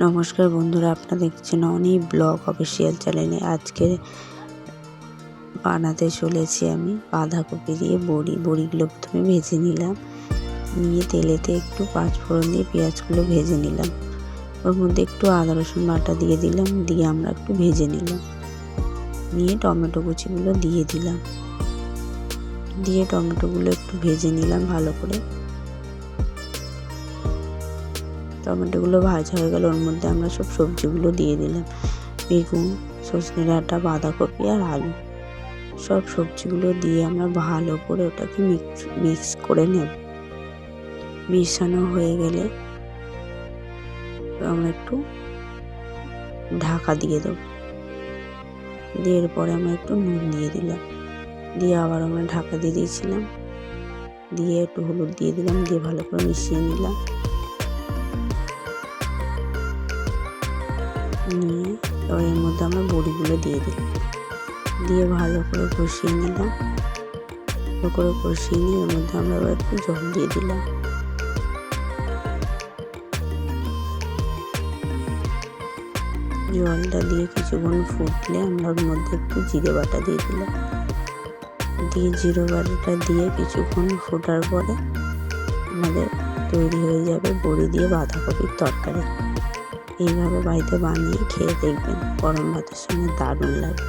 নমস্কার বন্ধুরা, আপনারা দেখছেন অনি ব্লগ অফিসিয়াল চ্যানেলে। আজকে বানাতে চলেছি আমি বাঁধাকপি দিয়ে বড়িগুলো প্রথমে ভেজে নিলাম। নিয়ে তেলেতে একটু পাঁচফোড়ন দিয়ে পেঁয়াজগুলো ভেজে নিলাম। ওর মধ্যে একটু আদা রসুন বাটা দিয়ে দিলাম, দিয়ে আমরা একটু ভেজে নিলাম। নিয়ে টমেটো কুচিগুলো দিয়ে দিলাম, দিয়ে টমেটোগুলো একটু ভেজে নিলাম ভালো করে। টমেটোগুলো ভাজা হয়ে গেল, ওর মধ্যে আমরা সব সবজিগুলো দিয়ে দিলাম। বেগুন, সজনে ডাঁটা, বাঁধাকপি আর আলু, সব সবজিগুলো দিয়ে আমরা ভালো করে ওটাকে মিক্স করে নেব। মিশানো হয়ে গেলে আমরা একটু ঢাকা দিয়ে দেবো। দিয়ে এরপরে আমরা একটু নুন দিয়ে দিলাম, দিয়ে আবার আমরা ঢাকা দিয়ে দিয়েছিলাম। দিয়ে একটু হলুদ দিয়ে দিলাম, দিয়ে ভালো করে মিশিয়ে নিলাম। নিয়ে এবার এর মধ্যে আমরা বড়িগুলো দিয়ে দিলাম, দিয়ে ভালো করে কষিয়ে নিলাম। ভালো করে কষিয়ে নিয়ে এর মধ্যে আমরা এবার একটু জল দিয়ে দিলাম। জলটা দিয়ে কিছুক্ষণ ফুটলে আমরা ওর মধ্যে একটু জিরে বাটা দিয়ে দিলাম। দিয়ে জিরে বাটাটা দিয়ে কিছুক্ষণ ফোটার পরে আমাদের তৈরি হয়ে যাবে বড়ি দিয়ে বাঁধাকপির তরকারি। এইভাবে বাড়িতে বানিয়ে খেয়ে দেখবেন, গরম ভাতের সঙ্গে দারুণ লাগে।